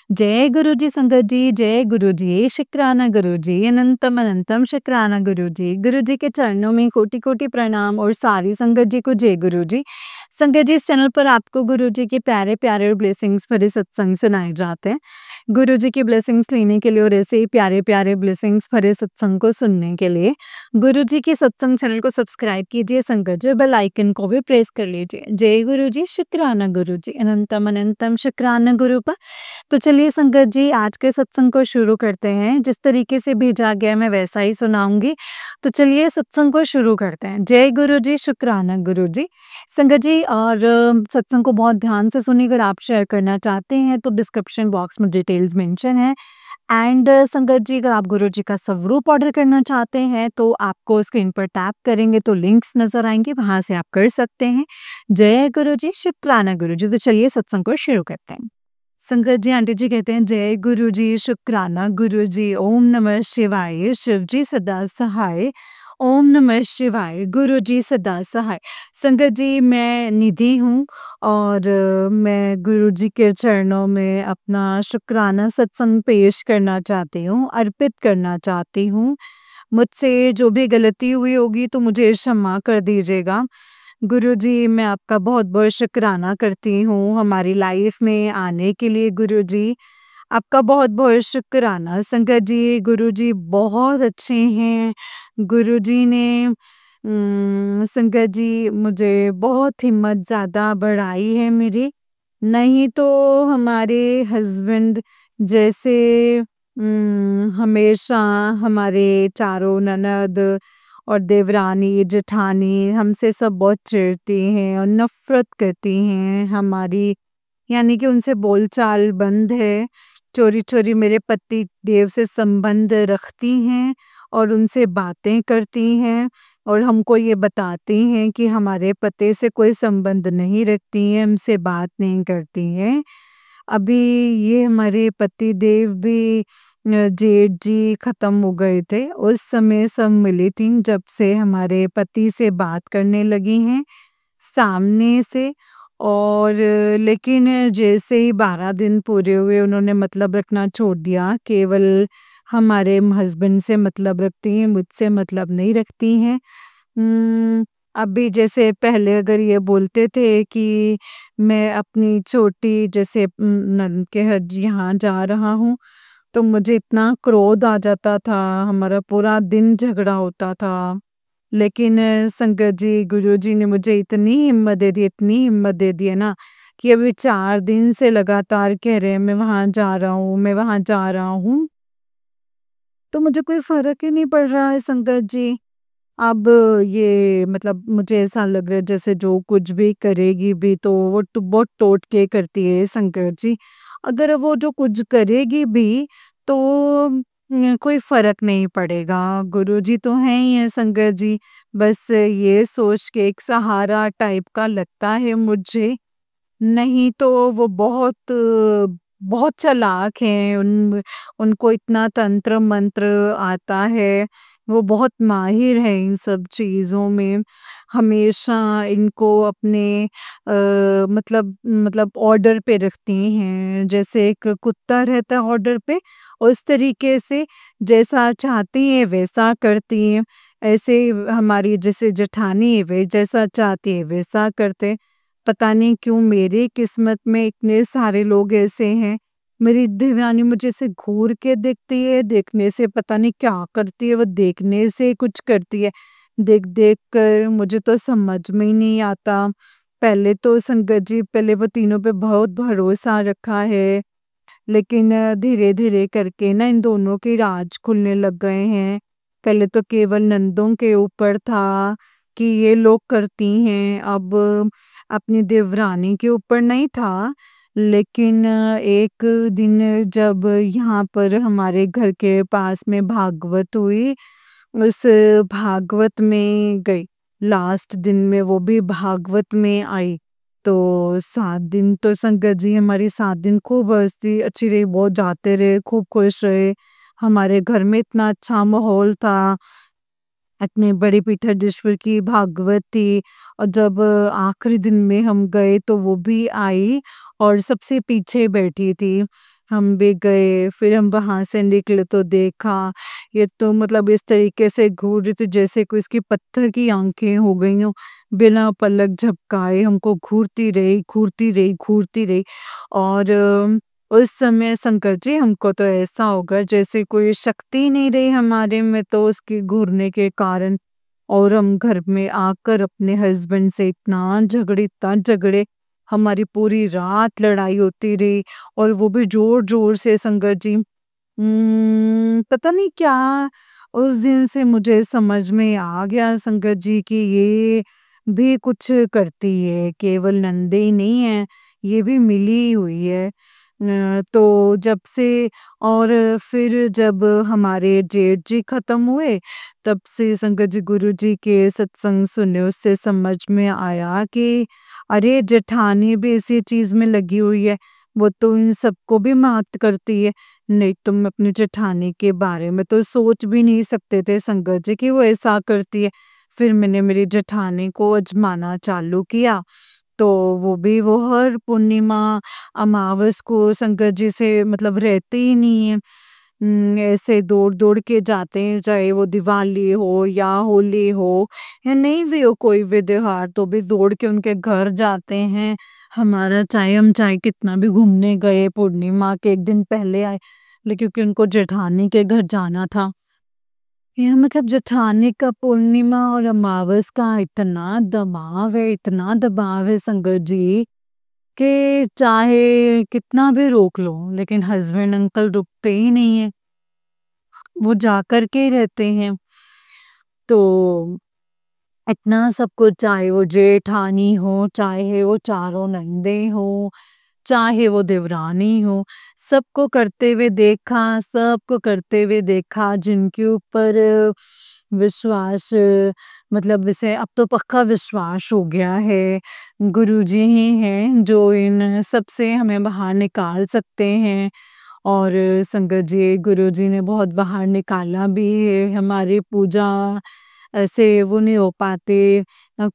जय गुरुजी संगत जी, जय गुरुजी, शुक्राना गुरुजी, अनंतम अनंतम शुक्राना गुरुजी। गुरुजी के चरणों में कोटि-कोटि प्रणाम और सारी संगत जी को जय गुरुजी। संगत जी, इस चैनल पर आपको गुरुजी के प्यारे-प्यारे और ब्लेसिंग्स भरे सत्संग सुनाए जाते हैं। गुरुजी की ब्लेसिंग्स लेने के लिए और ऐसे ही प्यारे-प्यारे ब्लेसिंग्स भरे सत्संग को सुनने के लिए गुरुजी के सत्संग चैनल को सब्सक्राइब कीजिए संगत जी, बेल आइकन को भी प्रेस कर लीजिए। जय गुरुजी, शुक्राना गुरुजी, अनंतम अनंतम शुक्राना गुरु पर। तो चलिए संगत जी, आज के सत्संग को शुरू करते हैं। जिस तरीके से भेजा गया मैं वैसा ही सुनाऊंगी। तो चलिए सत्संग को शुरू करते हैं। जय गुरु जी, शुक्राना गुरु जी। संगत जी, और सत्संग को बहुत ध्यान से सुनिए। अगर आप शेयर करना चाहते हैं तो डिस्क्रिप्शन बॉक्स में डिटेल्स मेंशन है। एंड संगत जी, अगर आप गुरु जी का स्वरूप ऑर्डर करना चाहते हैं तो आपको स्क्रीन पर टैप करेंगे तो लिंक्स नजर आएंगे, वहां से आप कर सकते हैं। जय गुरु जी, शुक्राना गुरु जी। तो चलिए सत्संग को शुरू करते हैं। संगत जी, आंटी जी कहते हैं जय गुरु जी, शुक्राना गुरु जी, ओम नमः शिवाय, शिव जी सदा सहाय, ओम नमः शिवाय, गुरु जी सदा सहाय। संगत जी, मैं निधि हूँ और मैं गुरु जी के चरणों में अपना शुक्राना सत्संग पेश करना चाहती हूँ, अर्पित करना चाहती हूँ। मुझसे जो भी गलती हुई होगी तो मुझे क्षमा कर दीजिएगा। गुरुजी, मैं आपका बहुत-बहुत शुक्राना करती हूँ हमारी लाइफ में आने के लिए गुरुजी। आपका बहुत-बहुत शुक्राना। संगत जी, गुरुजी बहुत अच्छे हैं। गुरुजी ने संगत जी मुझे बहुत हिम्मत ज़्यादा बढ़ाई है मेरी। नहीं तो हमारे हस्बैंड जैसे हमेशा हमारे चारों ननद और देवरानी, जेठानी हमसे सब बहुत चिढ़ती हैं और नफ़रत करती हैं हमारी, यानी कि उनसे बोलचाल बंद है। चोरी-चोरी मेरे पति देव से संबंध रखती हैं और उनसे बातें करती हैं और हमको ये बताती हैं कि हमारे पति से कोई संबंध नहीं रखती हैं, हमसे बात नहीं करती हैं। अभी ये हमारे पति देव भी जेठ जी ख़त्म हो गए थे, उस समय सब मिली थीं जब से हमारे पति से बात करने लगी हैं सामने से। और लेकिन जैसे ही 12 दिन पूरे हुए उन्होंने मतलब रखना छोड़ दिया, केवल हमारे हस्बैंड से मतलब रखती हैं, मुझसे मतलब नहीं रखती हैं। अभी जैसे पहले अगर ये बोलते थे कि मैं अपनी छोटी जैसे ननद के यहाँ जा रहा हूँ, तो मुझे इतना क्रोध आ जाता था, हमारा पूरा दिन झगड़ा होता था। लेकिन संगत जी, गुरुजी ने मुझे इतनी हिम्मत दे दी, इतनी हिम्मत दे दी है ना कि अभी 4 दिन से लगातार कह रहे हैं मैं वहाँ जा रहा हूँ, मैं वहाँ जा रहा हूँ। तो मुझे कोई फ़र्क ही नहीं पड़ रहा है संगत जी। अब ये मतलब मुझे ऐसा लग रहा है जैसे जो कुछ भी करेगी भी तो वो बहुत टोट के करती है संगत जी। अगर वो जो कुछ करेगी भी तो कोई फर्क नहीं पड़ेगा। गुरुजी तो हैं ही हैं संगत जी। बस ये सोच के एक सहारा टाइप का लगता है मुझे। नहीं तो वो बहुत चालाक हैं, उनको इतना तंत्र मंत्र आता है, वो बहुत माहिर हैं इन सब चीज़ों में। हमेशा इनको अपने मतलब ऑर्डर पे रखती हैं, जैसे एक कुत्ता रहता है ऑर्डर पे, उस तरीके से जैसा चाहती हैं वैसा करती हैं। ऐसे हमारी जैसे जेठानी है वे जैसा चाहती है वैसा करते। पता नहीं क्यों मेरी किस्मत में इतने सारे लोग ऐसे हैं। मेरी देवरानी मुझे ऐसे घूर के देखती है, देखने से पता नहीं क्या करती है, वो देखने से कुछ करती है। देख-देख कर मुझे तो समझ में ही नहीं आता। पहले तो संगत जी पहले वो तीनों पे बहुत भरोसा रखा है, लेकिन धीरे-धीरे करके ना इन दोनों के राज खुलने लग गए हैं। पहले तो केवल ननदों के ऊपर था कि ये लोग करती हैं, अब अपनी देवरानी के ऊपर नहीं था। लेकिन एक दिन जब यहाँ पर हमारे घर के पास में भागवत हुई, उस भागवत में गई। लास्ट दिन में वो भी भागवत में आई। तो 7 दिन तो संगत जी हमारी 7 दिन खूब हँसी अच्छी रही, बहुत जाते रहे, खूब खुश रहे। हमारे घर में इतना अच्छा माहौल था। इतनी बड़ी पीठाधीश्वर की भागवत थी और जब आखिरी दिन में हम गए तो वो भी आई और सबसे पीछे बैठी थी। हम भी गए, फिर हम वहाँ से निकले तो देखा, ये तो मतलब इस तरीके से घूर रही थी जैसे कोई इसकी पत्थर की आँखें हो गई हों, बिना पलक झपकाए हमको घूरती रही, घूरती रही, घूरती रही। और उस समय शंकर जी हमको तो ऐसा हो गया जैसे कोई शक्ति नहीं रही हमारे में तो उसके घूरने के कारण। और हम घर में आकर अपने हस्बैंड से इतना झगड़े, हमारी पूरी रात लड़ाई होती रही। और वो भी ज़ोर-ज़ोर से संगत जी। पता नहीं क्या उस दिन से मुझे समझ में आ गया संगत जी कि ये भी कुछ करती है, केवल नंदे ही नहीं है, ये भी मिली हुई है। तो जब से और फिर जब हमारे जेठ जी खत्म हुए, तब से संगत जी गुरुजी के सत्संग सुने उससे समझ में आया कि अरे जेठानी भी इसी चीज़ में लगी हुई है, वो तो इन सबको भी मात करती है। नहीं तो मैं अपनी जेठानी के बारे में तो सोच भी नहीं सकते थे संगत जी कि वो ऐसा करती है। फिर मैंने मेरी जेठानी को आज़माना चालू किया, तो वो हर पूर्णिमा, अमावस को संगत जी से मतलब रहते ही नहीं है। ऐसे दौड़-दौड़ के जाते हैं, चाहे वो दिवाली हो या होली हो या नहीं भी हो कोई भी त्योहार, तो भी दौड़ के उनके घर जाते हैं। हमारा चाहे कितना भी घूमने गए, पूर्णिमा के 1 दिन पहले आए, लेकिन क्योंकि उनको जेठानी के घर जाना था। ये मतलब जेठानी का पूर्णिमा और अमावस का इतना दबाव है संगत जी कि चाहे कितना भी रोक लो, लेकिन हस्बैंड अंकल रुकते ही नहीं है, वो जाकर के ही रहते हैं। तो इतना सब कुछ, चाहे वो जेठानी हो, चाहे वो चारों नंदे हो, चाहे वो देवरानी हो, सबको करते हुए देखा जिनके ऊपर विश्वास, मतलब जैसे अब तो पक्का विश्वास हो गया है। गुरुजी ही हैं जो इन सब से हमें बाहर निकाल सकते हैं। और संगत जी गुरुजी ने बहुत बाहर निकाला भी है। हमारी पूजा ऐसे वो नहीं हो पाते,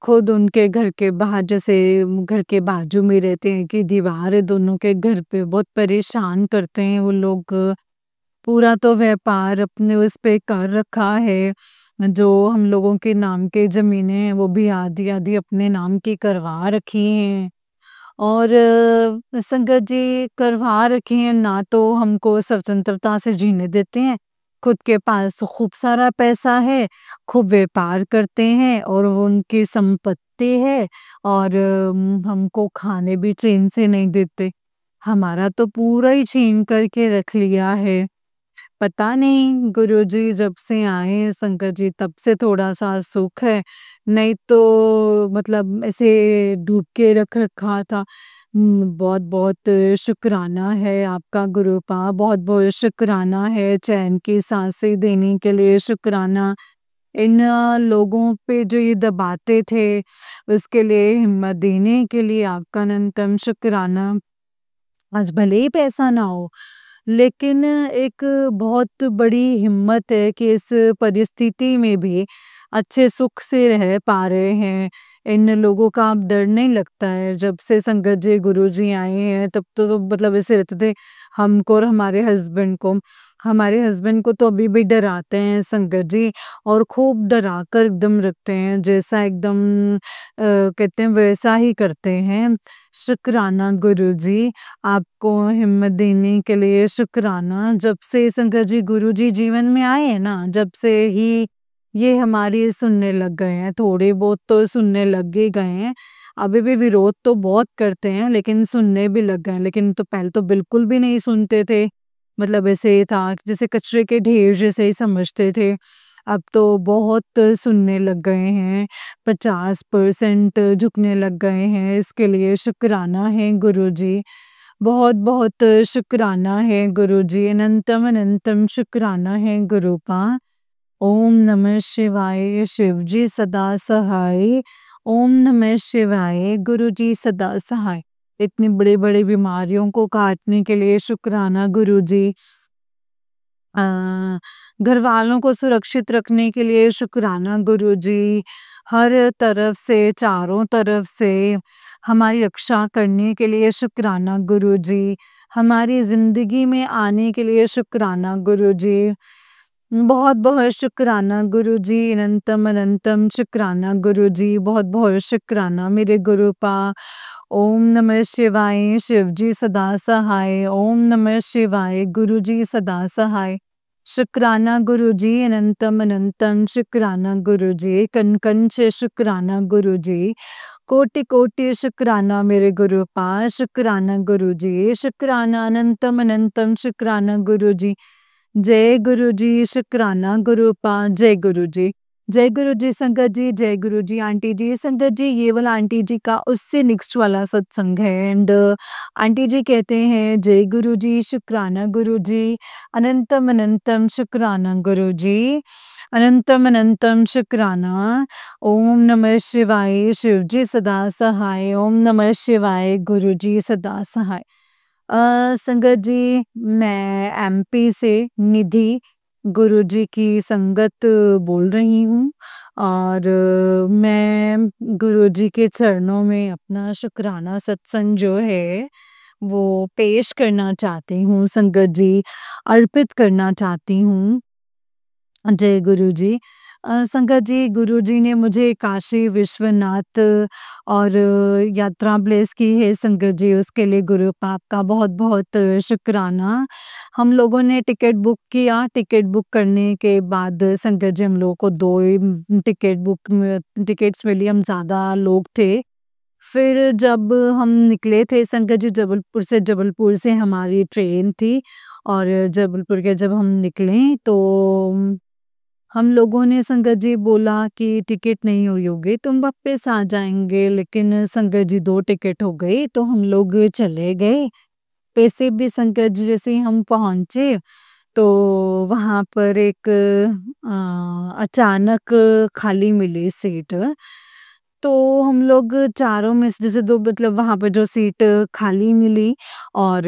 खुद उनके घर के बाहर, जैसे घर के बाजू में रहते हैं कि दीवार है दोनों के घर पे, बहुत परेशान करते हैं वो लोग। पूरा तो व्यापार अपने उस पे कर रखा है, जो हम लोगों के नाम के ज़मीनें हैं वो भी आधी-आधी अपने नाम की करवा रखी हैं। और संगत जी करवा रखी हैं, ना तो हमको स्वतंत्रता से जीने देते हैं। खुद के पास तो खूब सारा पैसा है, खूब व्यापार करते हैं और वो उनकी संपत्ति है। और हमको खाने भी चैन से नहीं देते। हमारा तो पूरा ही छीन करके रख लिया है। पता नहीं गुरुजी जब से आए हैं शंकर जी तब से थोड़ा-सा सुख है, नहीं तो मतलब ऐसे डूब के रख रखा था। बहुत-बहुत शुक्राना है आपका गुरुपा, बहुत-बहुत शुक्राना है चैन की साँसें देने के लिए शुक्राना। इन लोगों पे जो ये दबाते थे, उसके लिए हिम्मत देने के लिए आपका अनंतम शुक्राना। आज भले ही पैसा ना हो, लेकिन एक बहुत बड़ी हिम्मत है कि इस परिस्थिति में भी अच्छे सुख से रह पा रहे हैं। इन लोगों का अब डर नहीं लगता है। जब से संगत जी, गुरुजी आए हैं तब तो मतलब ऐसे रहते थे हमको और हमारे हस्बैंड को। हमारे हस्बैंड को तो अभी भी डराते हैं संगत जी, और खूब डरा कर एकदम रखते हैं, जैसा एकदम कहते हैं वैसा ही करते हैं। शुक्राना गुरुजी, आपको हिम्मत देने के लिए शुक्राना। जब से शंकर जी गुरुजी जीवन में आए हैं ना, जब से ही ये हमारी सुनने लग गए हैं, थोड़े बहुत तो सुनने लग ही गए हैं। अभी भी विरोध तो बहुत करते हैं, लेकिन सुनने भी लग गए हैं। लेकिन तो पहले तो बिल्कुल भी नहीं सुनते थे, मतलब ऐसे था कि जैसे कचरे के ढेर जैसे ही समझते थे। अब तो बहुत सुनने लग गए हैं, 50% झुकने लग गए हैं। इसके लिए शुक्राना है गुरुजी। बहुत-बहुत शुक्राना है गुरुजी, अनंतम-अनंतम शुक्राना है गुरुपा। ओम नमः शिवाय, शिव जी सदा सहाय। ओम नमः शिवाय, गुरुजी सदा सहाय। इतनी बड़ी-बड़ी बीमारियों को काटने के लिए शुक्राना गुरुजी। अ, घरवालों को सुरक्षित रखने के लिए शुक्राना गुरुजी। हर तरफ से, चारों तरफ से हमारी रक्षा करने के लिए शुक्राना गुरुजी। हमारी ज़िंदगी में आने के लिए शुक्राना गुरुजी। बहुत-बहुत शुक्राना गुरुजी, अनंतम अनंतम शुक्राना गुरुजी, बहुत-बहुत शुक्राना मेरे गुरुपा। ओम नमः शिवाय, शिवजी सदा सहाय। ओम नमः शिवाय, गुरुजी सदा सहाय। शुक्राना गुरुजी, अनंतम अनंतम शुक्राना गुरुजी, कण-कण से शुक्राना गुरुजी। कोटि-कोटि शुक्राना मेरे गुरुपा, शुक्राना गुरुजी, शुक्राना अनंतम अनंतम शुक्राना गुरुजी। जय गुरुजी, शुक्राना गुरुपा, जय गुरुजी। जय गुरुजी संगत जी, जय गुरुजी आंटी जी। संगत जी ये वाला आंटी जी का उससे नेक्स्ट वाला सत्संग है एंड आंटी जी कहते हैं जय गुरुजी, शुक्राना गुरुजी, अनंतम अनंतम शुक्राना गुरुजी, अनंतम अनंतम शुक्राना। ओम नमः शिवाय, शिवजी सदा सहाय। ओम नमः शिवाय, गुरुजी सदा सहाय। संगत जी मैं एमपी से निधि गुरुजी की संगत बोल रही हूँ और मैं गुरुजी के चरणों में अपना शुक्राना सत्संग जो है वो पेश करना चाहती हूँ संगत जी, अर्पित करना चाहती हूँ। जय गुरुजी। संगत जी गुरुजी ने मुझे काशी विश्वनाथ और यात्रा ब्लेस की है संगत जी, उसके लिए गुरु पाप का बहुत-बहुत शुक्राना। हम लोगों ने टिकट बुक किया, टिकट बुक करने के बाद संगत जी हम लोगों को 2 ही टिकट्स मिली, हम ज़्यादा लोग थे। फिर जब हम निकले थे संगत जी जबलपुर से हमारी ट्रेन थी और जबलपुर के जब हम निकले तो हम लोगों ने संगत जी बोला कि टिकट नहीं हुई होगी, तुम वापस आ जाएँगे, लेकिन संगत जी 2 टिकट हो गई तो हम लोग चले गए। पैसे भी संगत जी जैसे ही हम पहुँचे तो वहाँ पर एक अचानक खाली मिली सीट। तो हम लोग चारों में से जैसे 2 मतलब वहाँ पर जो सीट खाली मिली और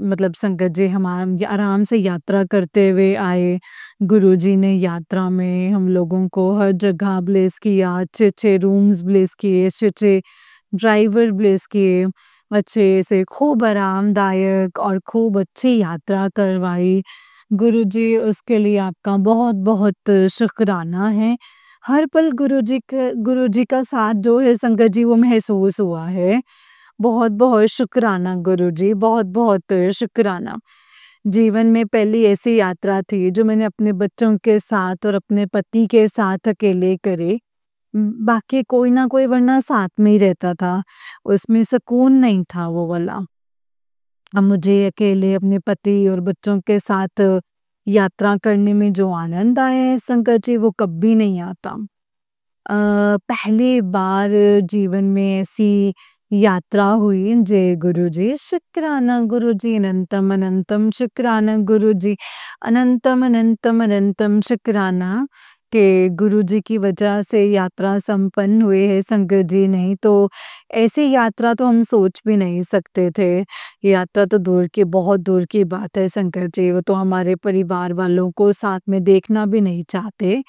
मतलब संगत जी हम आराम से यात्रा करते हुए आए। गुरुजी ने यात्रा में हम लोगों को हर जगह ब्लेस किया, अच्छे-अच्छे रूम्स ब्लेस किए, अच्छे-अच्छे ड्राइवर ब्लेस किए, अच्छे से खूब आरामदायक और खूब अच्छी यात्रा करवाई। गुरुजी उसके लिए आपका बहुत-बहुत शुक्राना है। हर पल गुरुजी का साथ जो है संगत जी वो महसूस हुआ है। बहुत-बहुत शुक्राना गुरुजी, बहुत-बहुत शुक्राना। जीवन में पहली ऐसी यात्रा थी जो मैंने अपने बच्चों के साथ और अपने पति के साथ अकेले करी। बाकी कोई ना कोई वरना साथ में ही रहता था, उसमें सुकून नहीं था वो वाला। अब मुझे अकेले अपने पति और बच्चों के साथ यात्रा करने में जो आनंद आया है संगत जी वो कभी नहीं आता। पहली बार जीवन में ऐसी यात्रा हुई। जय गुरुजी, शुक्राना गुरुजी, अनंतम अनंतम शुक्राना गुरुजी, अनंतम अनंतम अनंतम शुक्राना कि गुरुजी की वजह से यात्रा संपन्न हुई है संगत जी, नहीं तो ऐसी यात्रा तो हम सोच भी नहीं सकते थे। ये यात्रा तो दूर की बहुत दूर की बात है संगत जी, वो तो हमारे परिवार वालों को साथ में देखना भी नहीं चाहते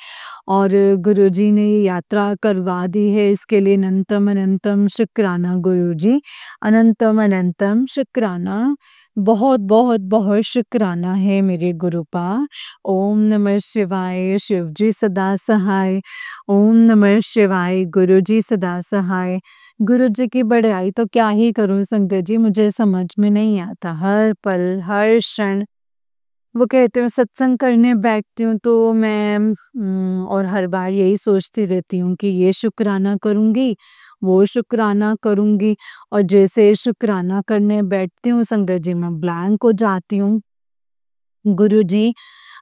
और गुरुजी ने ये यात्रा करवा दी है इसके लिए अनंतम अनंतम शुक्राना गुरुजी, अनंतम अनंतम शुक्राना। बहुत-बहुत बहुत शुक्राना है मेरे गुरुपा। ओम नमः शिवाय, शिवजी सदा सहाय। ओम नमः शिवाय, गुरुजी सदा सहाय। गुरुजी की बड़ाई तो क्या ही करूँ संगत जी, मुझे समझ में नहीं आता। हर पल, हर क्षण वो कहते हैं सत्संग करने बैठती हूँ तो मैं और हर बार यही सोचती रहती हूँ कि ये शुक्राना करूँगी, वो शुक्राना करूँगी और जैसे शुक्राना करने बैठती हूँ संगत जी मैं ब्लैंक हो जाती हूँ। गुरुजी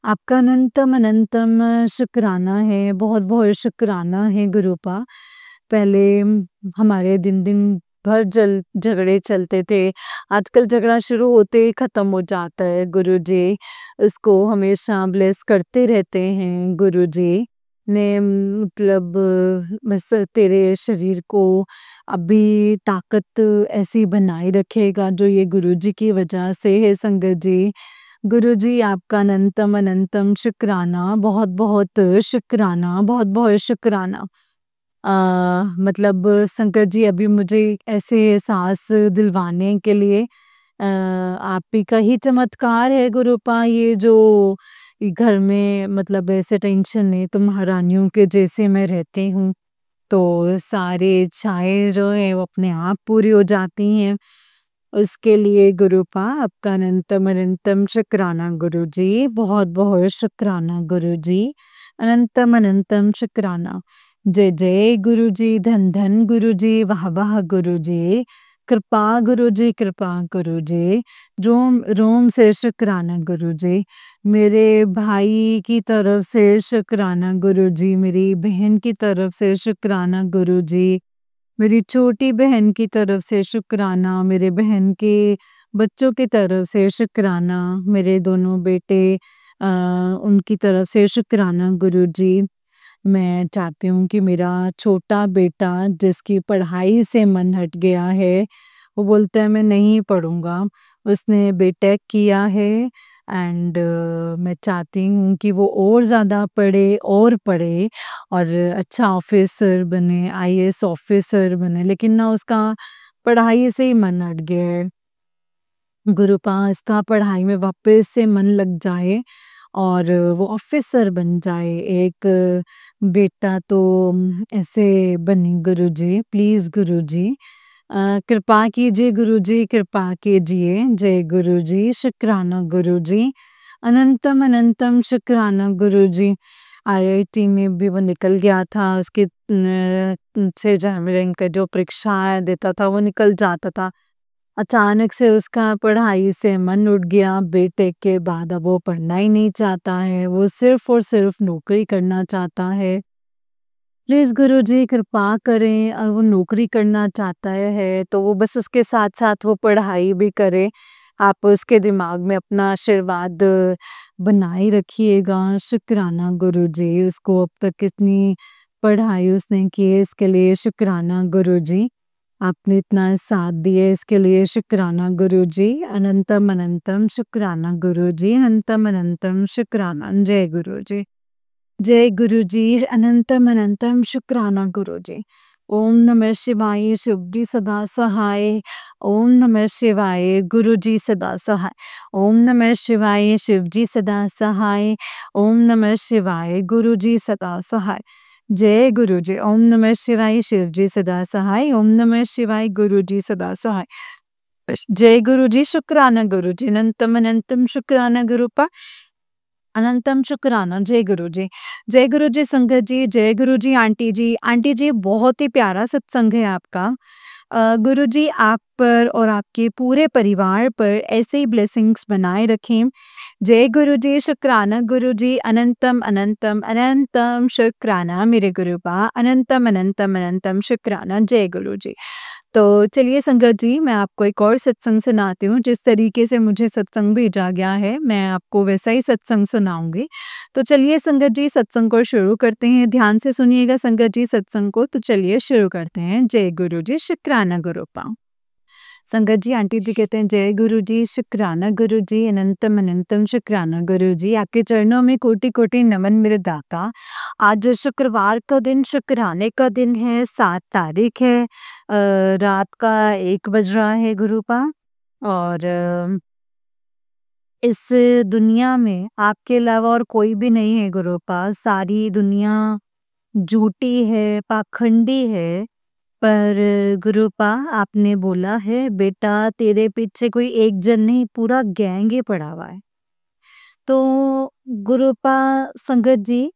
आपका अनंतम अनंतम शुक्राना है, बहुत-बहुत शुक्राना है गुरुपा। पहले हमारे दिन-दिन भर झगड़े चलते थे, आजकल झगड़ा शुरू होते ही ख़त्म हो जाता है गुरुजी। इसको हमेशा ब्लेस करते रहते हैं गुरुजी ने मतलब बस तेरे शरीर को अभी ताकत ऐसी बनाए रखेगा जो ये गुरुजी की वजह से है संगत जी। गुरुजी आपका अनंतम अनंतम शुक्राना, बहुत-बहुत शुक्राना, बहुत-बहुत शुक्राना। मतलब शंकर जी अभी मुझे ऐसे एहसास दिलवाने के लिए आप ही का ही चमत्कार है गुरुपा, ये जो घर में मतलब ऐसे टेंशन नहीं, तो महारानियों के जैसे मैं रहती हूँ, तो सारी इच्छाएँ जो हैं वो अपने आप पूरी हो जाती हैं। उसके लिए गुरुपा आपका अनंतम अनंतम शुक्राना गुरुजी, बहुत-बहुत शुक्राना गुरुजी, अनंतम अनंतम शुक्राना। जय जय गुरुजी, धन धन गुरुजी, वाह वाह गुरुजी, कृपा गुरुजी, कृपा गुरुजी, रोम रोम से शुक्राना गुरुजी, मेरे भाई की तरफ से शुक्राना गुरुजी, मेरी बहन की तरफ से शुक्राना गुरुजी, मेरी छोटी बहन की तरफ से शुक्राना, मेरे बहन के बच्चों की तरफ से शुक्राना, मेरे दोनों बेटे उनकी तरफ से शुक्राना गुरुजी। मैं चाहती हूँ कि मेरा छोटा बेटा जिसकी पढ़ाई से मन हट गया है, वो बोलता है मैं नहीं पढ़ूँगा। उसने बीटेक किया है एंड मैं चाहती हूँ कि वो और ज़्यादा पढ़े और पढ़े और अच्छा ऑफ़िसर बने, आईएएस ऑफ़िसर बने, लेकिन ना उसका पढ़ाई से ही मन हट गया है। गुरुपा इसका पढ़ाई में वापस से मन लग जाए और वो ऑफ़िसर बन जाए। एक बेटा तो ऐसे बने गुरुजी, प्लीज़ गुरुजी। कृपा कीजिए गुरुजी, कृपा कीजिए। जय गुरुजी, शुक्राना गुरुजी, अनंतम अनंतम शुक्राना गुरुजी। आईआईटी में भी वो निकल गया था, उसके 6 रैंक का जो परीक्षाएँ देता था वो निकल जाता था। अचानक से उसका पढ़ाई से मन उठ गया, बीटेक के बाद अब वो पढ़ना ही नहीं चाहता है, वो सिर्फ़ और सिर्फ़ नौकरी करना चाहता है। प्लीज़ गुरुजी कृपा करें, वो नौकरी करना चाहता है तो वो बस उसके साथ-साथ वो पढ़ाई भी करे। आप उसके दिमाग में अपना आशीर्वाद बनाए रखिएगा। शुक्राना गुरुजी, उसको अब तक कितनी पढ़ाई उसने की है इसके लिए शुक्राना गुरुजी। आपने इतना साथ दिया इसके लिए शुक्राना गुरुजी, अनंतम अनंतम शुक्राना गुरुजी, अनंतम अनंतम शुक्राना। जय गुरुजी। जय गुरुजी, अनंतम अनंतम शुक्राना गुरुजी। ओम नमः शिवाय, शिव जी सदा सहाय। ओम नमः शिवाय, गुरुजी सदा सहाय। ओम नमः शिवाय, शिव जी सदा सहाय। ओम नमः शिवाय, गुरुजी सदा सहाय। जय गुरुजी। ओम नमः शिवाय, शिव जी सदा सहाय। ओम नमः शिवाय, गुरुजी सदा सहाय। जय गुरुजी, शुक्राना गुरुजी, अनंतम अनंतम शुक्राना गुरुपा, अनंतम शुक्राना। जय गुरुजी। जय गुरुजी संगत जी, जय गुरुजी आंटी जी। आंटी जी बहुत ही प्यारा सत्संग है आपका। गुरुजी आप पर और आपके पूरे परिवार पर ऐसे ही ब्लेसिंग्स बनाए रखें। जय गुरुजी, शुक्राना गुरुजी, अनंतम अनंतम अनंतम शुक्राना मेरे गुरुपा, अनंतम अनंतम अनंतम शुक्राना। जय गुरुजी। तो चलिए संगत जी, मैं आपको एक और सत्संग सुनाती हूँ। जिस तरीके से मुझे सत्संग भेजा गया है, मैं आपको वैसा ही सत्संग सुनाऊँगी। तो चलिए संगत जी सत्संग को शुरू करते हैं। ध्यान से सुनिएगा संगत जी सत्संग को। तो चलिए शुरू करते हैं। जय गुरु जी, शुक्राना गुरुपा। संगत जी आंटी जी कहते हैं जय गुरु जी, शुक्राना गुरु जी, अनंतम अनंतम शुक्राना गुरु जी। आपके चरणों में कोटि कोटि नमन मेरे दाता। आज शुक्रवार का दिन, शुक्राने का दिन है, 7 तारीख है, रात का 1 बज रहा है गुरुपा। और इस दुनिया में आपके अलावा और कोई भी नहीं है गुरुपा। सारी दुनिया झूठी है, पाखंडी है। पर गुरुपा आपने बोला है बेटा तेरे पीछे कोई एक जन नहीं, पूरा गैंग ही पड़ा हुआ है। तो गुरुपा संगत जी,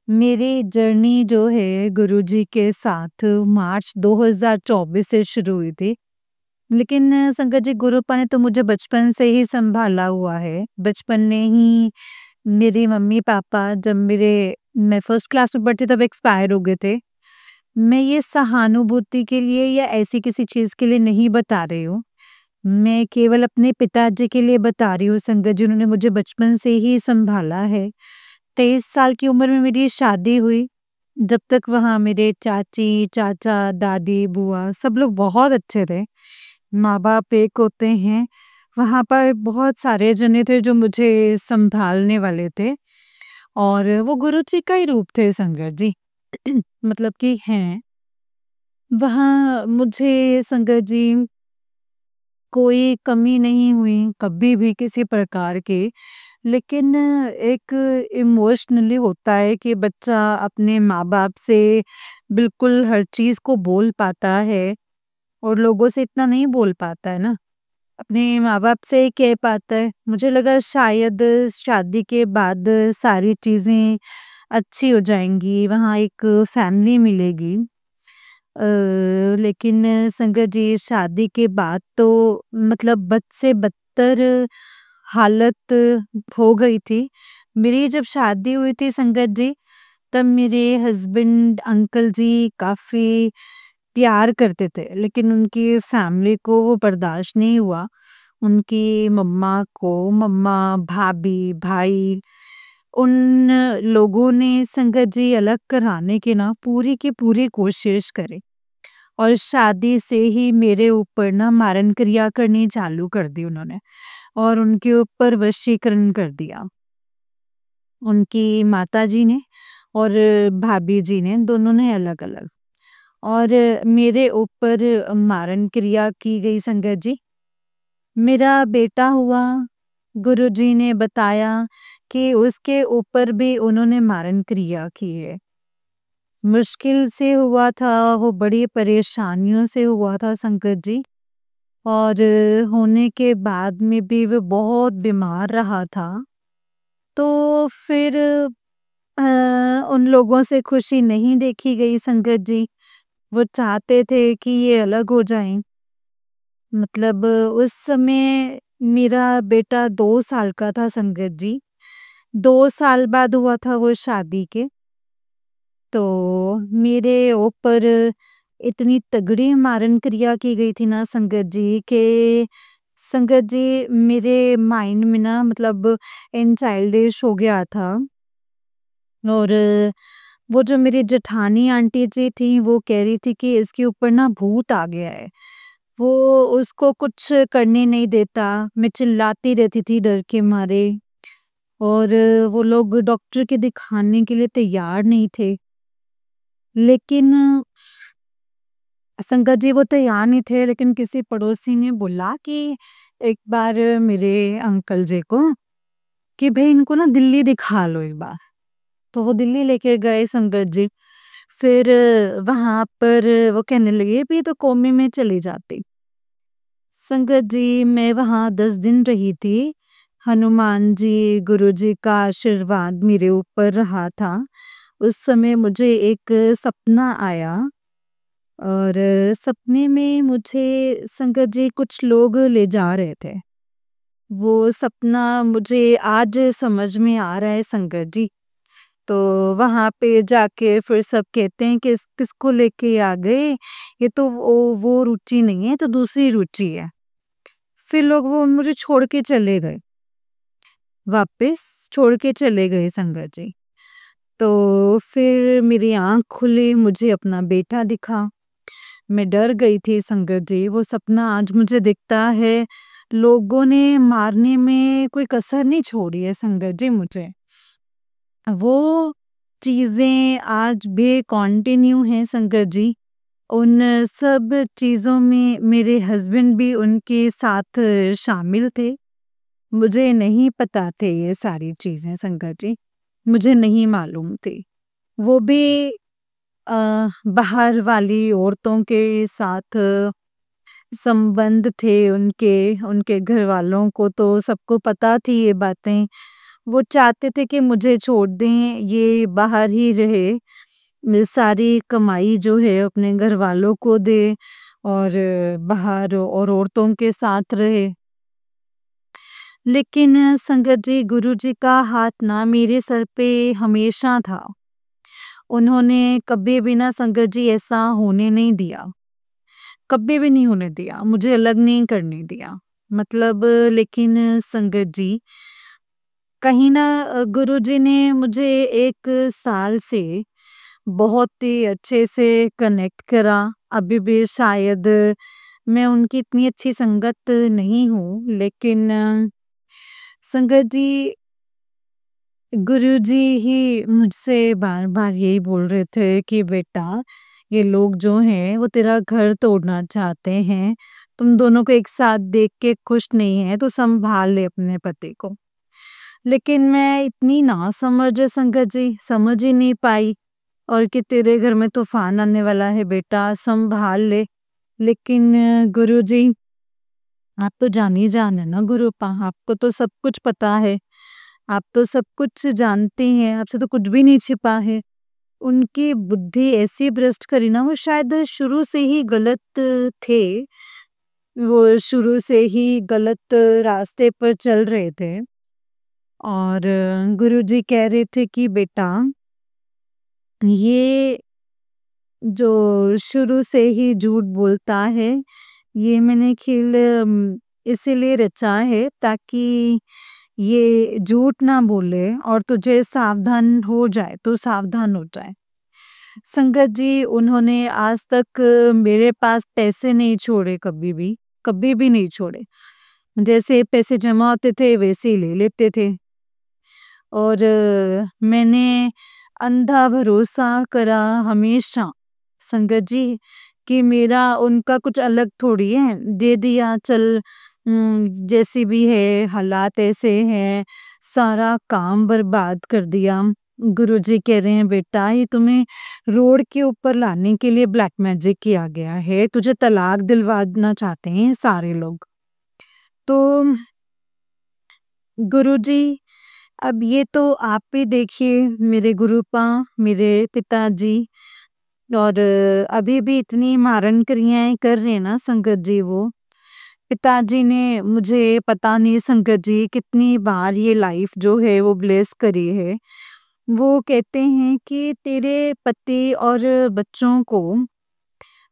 मेरी जर्नी जो है गुरुजी के साथ मार्च 2024 से शुरू हुई थी। लेकिन संगत जी गुरुपा ने तो मुझे बचपन से ही संभाला हुआ है। बचपन में ही मेरी मम्मी-पापा जब मैं फर्स्ट क्लास में पढ़ती तब एक्सपायर हो गए थे। मैं ये सहानुभूति के लिए या ऐसी किसी चीज़ के लिए नहीं बता रही हूँ। मैं केवल अपने पिताजी के लिए बता रही हूँ संगत जी, उन्होंने मुझे बचपन से ही सँभाला है। 23 साल की उम्र में मेरी शादी हुई। जब तक वहाँ मेरे चाची, चाचा, दादी, बुआ सब लोग बहुत अच्छे थे। माँ-बाप एक होते हैं, वहाँ पर बहुत सारे जने थे जो मुझे सँभालने वाले थे और वो गुरुजी का ही रूप थे संगत जी। मतलब कि हैं। वहाँ मुझे संगत जी कोई कमी नहीं हुई कभी भी किसी प्रकार की। लेकिन एक इमोशनली होता है कि बच्चा अपने माँ-बाप से बिल्कुल हर चीज़ को बोल पाता है और लोगों से इतना नहीं बोल पाता है ना। अपने माँ-बाप से कह पाता है। मुझे लगा शायद शादी के बाद सारी चीज़ें अच्छी हो जाएँगी, वहाँ एक फैमिली मिलेगी। लेकिन संगत जी शादी के बाद तो मतलब बद से बदतर हालत हो गई थी। मेरी जब शादी हुई थी संगत जी, तब मेरे हस्बैंड अंकल जी काफ़ी प्यार करते थे, लेकिन उनकी फैमिली को वो बर्दाश्त नहीं हुआ। उनकी मम्मा, भाभी, भाई उन लोगों ने संगत जी अलग कराने की ना पूरी की पूरी कोशिश करी और शादी से ही मेरे ऊपर ना मारन क्रिया करनी चालू कर दी उन्होंने और उनके ऊपर वशीकरण कर दिया। उनकी माताजी ने और भाभी जी ने दोनों ने अलग-अलग और मेरे ऊपर मारन क्रिया की गई संगत जी। मेरा बेटा हुआ, गुरुजी ने बताया कि उसके ऊपर भी उन्होंने मारन क्रिया की है। मुश्किल से हुआ था, वो बड़ी परेशानियों से हुआ था संकट जी और होने के बाद में भी वो बहुत बीमार रहा था। तो फिर उन लोगों से खुशी नहीं देखी गई संकट जी। वो चाहते थे कि ये अलग हो जाएँ। मतलब उस समय मेरा बेटा 2 साल का था संगत जी। 2 साल बाद हुआ था वो शादी के। तो मेरे ऊपर इतनी तगड़ी मारन क्रिया की गई थी ना संगत जी के संगत जी मेरे माइंड में ना मतलब चाइल्डिश हो गया था। और वो जो मेरी जेठानी आंटी जी थी वो कह रही थी कि इसके ऊपर ना भूत आ गया है। वो उसको कुछ करने नहीं देता। मैं चिल्लाती रहती थी डर के मारे और वो लोग डॉक्टर के दिखाने के लिए तैयार नहीं थे। लेकिन संगत जी वो तैयार नहीं थे लेकिन किसी पड़ोसी ने बोला कि एक बार मेरे अंकल जी को कि भई इनको ना दिल्ली दिखा लो एक बार। तो वो दिल्ली लेके गए संगत जी। फिर वहाँ पर वो कहने लगे भी तो कोमे में चली जाती। संगत जी मैं वहाँ 10 दिन रही थी। हनुमान जी, गुरुजी का आशीर्वाद मेरे ऊपर रहा था। उस समय मुझे एक सपना आया और सपने में मुझे संगत जी कुछ लोग ले जा रहे थे। वो सपना मुझे आज समझ में आ रहा है संगत जी। तो वहाँ पे जाके फिर सब कहते हैं कि किसको लेके आ गए? ये तो वो रुचि नहीं है, तो दूसरी रुचि है। फिर लोग वो मुझे छोड़ के चले गए। वापस छोड़ के चले गए संगत जी। तो फिर मेरी आँख खुली, मुझे अपना बेटा दिखा। मैं डर गई थी संगत जी, वो सपना आज मुझे दिखता है। लोगों ने मारने में कोई कसर नहीं छोड़ी है संगत जी मुझे। वो चीज़ें आज भी कंटिन्यू हैं संगत जी। उन सब चीज़ों में मेरे हस्बैंड भी उनके साथ शामिल थे। मुझे नहीं पता थे ये सारी चीज़ें संगत जी, मुझे नहीं मालूम थी। वो भी बाहर वाली औरतों के साथ संबंध थे उनके, उनके घरवालों को तो सबको पता थी ये बातें। वो चाहते थे कि मुझे छोड़ दें, ये बाहर ही रहे। सारी कमाई जो है अपने घरवालों को दे और बाहर और औरतों के साथ रहे। लेकिन संगत जी गुरुजी का हाथ ना मेरे सर पे हमेशा था। उन्होंने कभी भी ना संगत जी ऐसा होने नहीं दिया। कभी भी नहीं होने दिया, मुझे अलग नहीं करने दिया। मतलब लेकिन संगत जी कहीं ना गुरुजी ने मुझे 1 साल से बहुत ही अच्छे से कनेक्ट करा। अभी भी शायद मैं उनकी इतनी अच्छी संगत नहीं हूँ, लेकिन संगत जी गुरुजी ही मुझसे बार-बार यही बोल रहे थे कि बेटा ये लोग जो हैं वो तेरा घर तोड़ना चाहते हैं। तुम दोनों को एक साथ देख के खुश नहीं है तो संभाल ले अपने पति को। लेकिन मैं इतनी नासमझ है संगत जी, समझ ही नहीं पाई और कि तेरे घर में तूफान आने वाला है बेटा, संभाल ले। लेकिन गुरुजी, आप तो जान ही जान है ना गुरुपा, आपको तो सब कुछ पता है, आप तो सब कुछ जानती हैं, आपसे तो कुछ भी नहीं छिपा है। उनकी बुद्धि ऐसी भ्रष्ट करी ना, वो शायद शुरू से ही गलत थे, वो शुरू से ही गलत रास्ते पर चल रहे थे। और गुरुजी कह रहे थे कि बेटा, ये जो शुरू से ही झूठ बोलता है, ये मैंने खेल इसीलिए रचा है ताकि ये झूठ ना बोले और तुझे सावधान हो जाए, तू सावधान हो जाए। संगत जी, उन्होंने आज तक मेरे पास पैसे नहीं छोड़े कभी भी नहीं छोड़े। जैसे पैसे जमा होते थे वैसे ही ले लेते थे। और मैंने अंधा भरोसा करा हमेशा संगत जी, कि मेरा उनका कुछ अलग थोड़ी है, दे दिया चल, जैसी भी है हालात ऐसे हैं, सारा काम बर्बाद कर दिया। गुरुजी कह रहे हैं बेटा, ये तुम्हें रोड के ऊपर लाने के लिए ब्लैक मैजिक किया गया है, तुझे तलाक दिलवाना चाहते हैं सारे लोग। तो गुरुजी, अब ये तो आप ही देखिए मेरे गुरुपा, मेरे पिताजी, और अभी भी इतनी मारण क्रियाएं कर रहे हैं ना संगत जी वो। पिताजी ने मुझे पता नहीं संगत जी कितनी बार ये लाइफ जो है वो ब्लेस करी है। वो कहते हैं कि तेरे पति और बच्चों को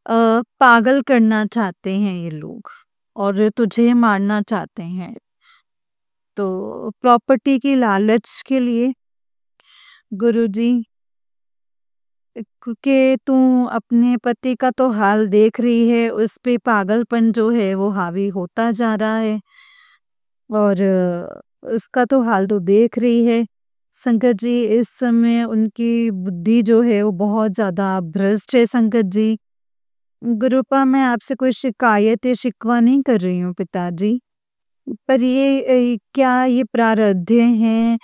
पागल करना चाहते हैं ये लोग और तुझे मारना चाहते हैं। तो प्रॉपर्टी की लालच के लिए गुरुजी, क्योंकि तू अपने पति का तो हाल देख रही है, उस पे पागलपन जो है वो हावी होता जा रहा है और उसका तो हाल तो देख रही है। संगत जी, इस समय उनकी बुद्धि जो है वो बहुत ज़्यादा भ्रष्ट है संगत जी। गुरुपा, मैं आपसे कोई शिकायत या शिकवा नहीं कर रही हूँ पिताजी, पर ये क्या ये प्रारब्ध हैं,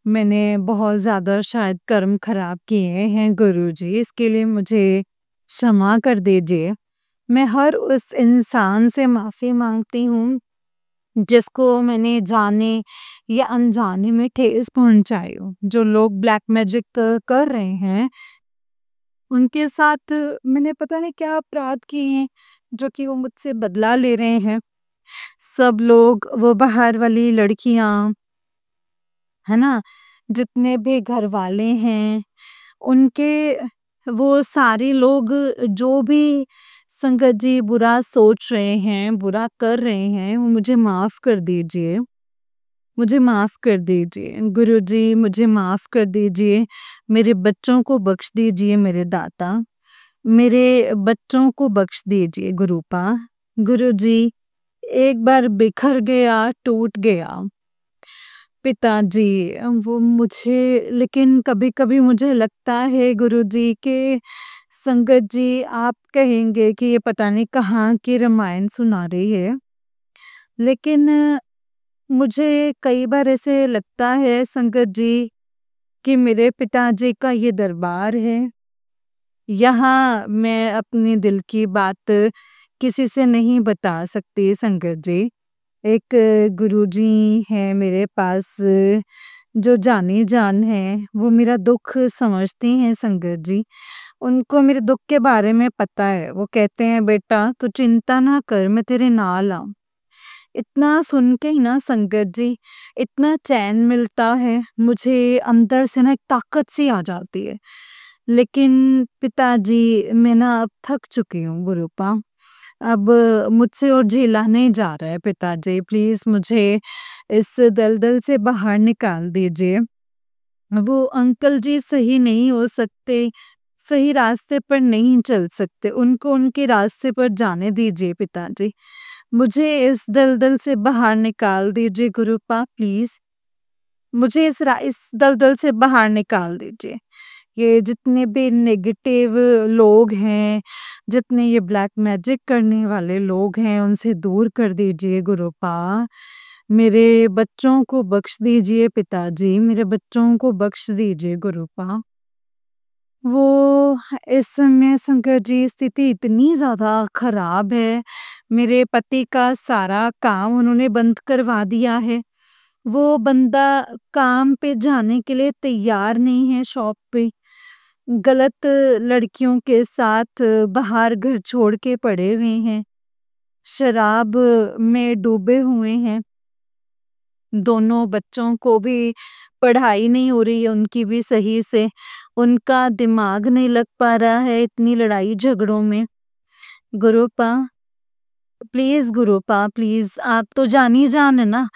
मैंने बहुत ज़्यादा शायद कर्म खराब किए हैं गुरुजी, इसके लिए मुझे क्षमा कर दीजिए। मैं हर उस इंसान से माफ़ी माँगती हूँ, जिसको मैंने जाने या अनजाने में ठेस पहुँचाई हो। जो लोग ब्लैक मैजिक कर रहे हैं, उनके साथ मैंने पता नहीं क्या अपराध किए हैं, जो कि वो मुझसे बदला ले रहे हैं। सब लोग, वो बाहर वाली लड़कियाँ, है ना? जितने भी घरवाले हैं, उनके, वो सारे लोग जो भी संगत जी बुरा सोच रहे हैं, बुरा कर रहे हैं, वो मुझे माफ़ कर दीजिए। मुझे माफ़ कर दीजिए। गुरुजी, मुझे माफ़ कर दीजिए। मेरे बच्चों को बख्श दीजिए मेरे दाता। मेरे बच्चों को बख्श दीजिए गुरुपा। गुरुजी, एक बार बिखर गया, टूट गया। पिताजी, वो मुझे, लेकिन कभी-कभी मुझे लगता है गुरुजी कि संगत जी आप कहेंगे कि ये पता नहीं कहाँ की रामायण सुना रही है। लेकिन मुझे कई बार ऐसे लगता है संगत जी कि मेरे पिताजी का ये दरबार है। यहाँ मैं अपने दिल की बात किसी से नहीं बता सकती संगत जी। एक गुरुजी हैं मेरे पास, जो जानी-जान हैं, वो मेरा दुःख समझती हैं संगत जी। उनको मेरे दुःख के बारे में पता है। वो कहते हैं बेटा तू चिंता ना कर, मैं तेरे नाल हूँ। इतना सुन के ही ना संगत जी, इतना चैन मिलता है, मुझे अंदर से ना एक ताकत सी आ जाती है। लेकिन पिताजी, मैं ना अब थक चुकी हूँ गुरुपा। अब मुझसे और झेला नहीं जा रहा है पिताजी, प्लीज़ मुझे इस दलदल से बाहर निकाल दीजिए। वो अंकल जी सही नहीं हो सकते, सही रास्ते पर नहीं चल सकते, उनको उनके रास्ते पर जाने दीजिए पिताजी। मुझे इस दलदल से बाहर निकाल दीजिए गुरुपा, प्लीज़। मुझे इस दलदल से बाहर निकाल दीजिए। ये जितने भी नेगेटिव लोग हैं, जितने ये ब्लैक मैजिक करने वाले लोग हैं, उनसे दूर कर दीजिए गुरुपा। मेरे बच्चों को बख्श दीजिए पिताजी, मेरे बच्चों को बख्श दीजिए गुरुपा। वो इस समय शंकर जी स्थिति इतनी ज़्यादा खराब है, मेरे पति का सारा काम उन्होंने बंद करवा दिया है। वो बंदा काम पे जाने के लिए तैयार नहीं है शॉप पे। गलत लड़कियों के साथ बाहर घर छोड़ के पड़े हुए हैं। शराब में डूबे हुए हैं। दोनों बच्चों को भी पढ़ाई नहीं हो रही है उनकी भी सही से। उनका दिमाग नहीं लग पा रहा है इतनी लड़ाई झगड़ों में। गुरुपा प्लीज़ गुरुपा प्लीज़ आप तो जान ही जान है ना।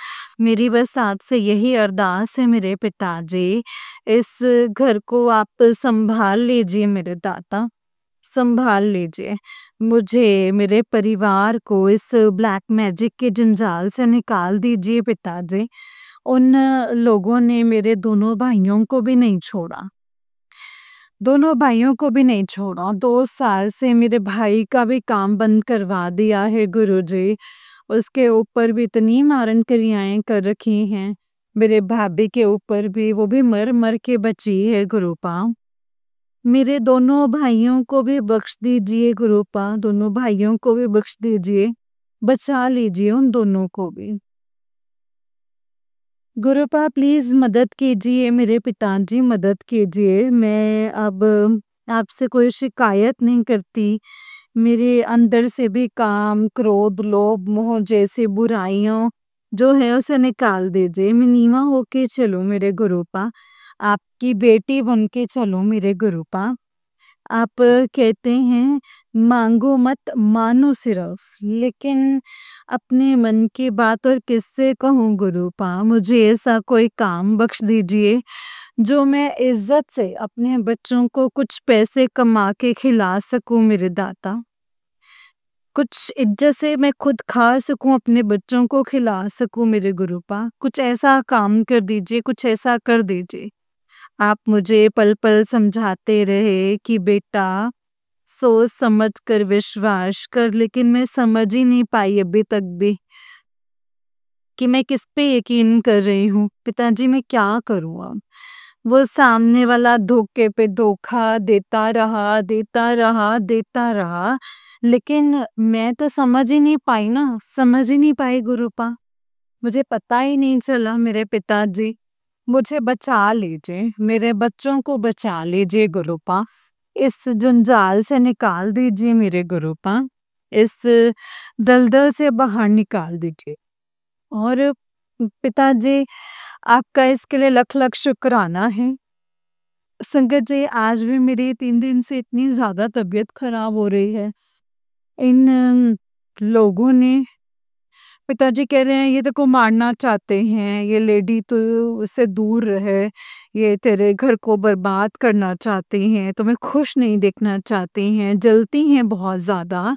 मेरी बस आपसे यही अरदास है मेरे पिताजी, इस घर को आप सँभाल लीजिए मेरे दाता, सँभाल लीजिए। मुझे, मेरे परिवार को इस ब्लैक मैजिक के जंजाल से निकाल दीजिए पिताजी। उन लोगों ने मेरे दोनों भाइयों को भी नहीं छोड़ा। दोनों भाइयों को भी नहीं छोड़ा। 2 साल से मेरे भाई का भी काम बंद करवा दिया है गुरुजी। उसके ऊपर भी इतनी मारन क्रियाएँ कर रखी हैं। मेरे भाभी के ऊपर भी, वो भी मर-मर के बची है गुरुपा। मेरे दोनों भाइयों को भी बख्श दीजिए गुरुपा, दोनों भाइयों को भी बख्श दीजिए। बचा लीजिए उन दोनों को भी। गुरुपा प्लीज़ मदद कीजिए मेरे पिताजी मदद कीजिए। मैं अब आपसे कोई शिकायत नहीं करती। मेरे अंदर से भी काम, क्रोध, लोभ, मोह जैसी बुराइयों जो है उसे निकाल दीजिए। मैं नीवा होके चलूँ मेरे गुरुपा। आपकी बेटी बन के चलूँ मेरे गुरुपा। आप कहते हैं मांगो मत मानो सिर्फ, लेकिन अपने मन की बात और किससे कहूँ गुरुपा। मुझे ऐसा कोई काम बख्श दीजिए जो मैं इज्जत से अपने बच्चों को कुछ पैसे कमा के खिला सकूं मेरे दाता। कुछ इज्जत से मैं खुद खा सकूं, अपने बच्चों को खिला सकूं मेरे गुरुपा। कुछ ऐसा काम कर दीजिए, कुछ ऐसा कर दीजिए। आप मुझे पल-पल समझाते रहे कि बेटा सोच समझ कर विश्वास कर, लेकिन मैं समझ ही नहीं पाई अभी तक भी कि मैं किस पे यकीन कर रही हूँ। पिताजी मैं क्या करूँ अब? वो सामने वाला धोखे पे धोखा देता रहा, देता रहा, देता रहा, लेकिन मैं तो समझ ही नहीं पाई ना, समझ ही नहीं पाई गुरुपा। मुझे पता ही नहीं चला मेरे पिताजी। मुझे बचा लीजिए, मेरे बच्चों को बचा लीजिए गुरुपा। इस जंजाल से निकाल दीजिए मेरे गुरुपा। इस दलदल से बाहर निकाल दीजिए। और पिताजी आपका इसके लिए लख-लख शुक्राना है। संगत जी आज भी मेरी 3 दिन से इतनी ज़्यादा तबीयत खराब हो रही है। इन लोगों ने पिताजी कह रहे हैं ये तेरे को मारना चाहते हैं, ये लेडी तो उससे दूर रहे, ये तेरे घर को बर्बाद करना चाहती हैं, तुम्हें खुश नहीं देखना चाहती हैं, जलती हैं बहुत ज़्यादा,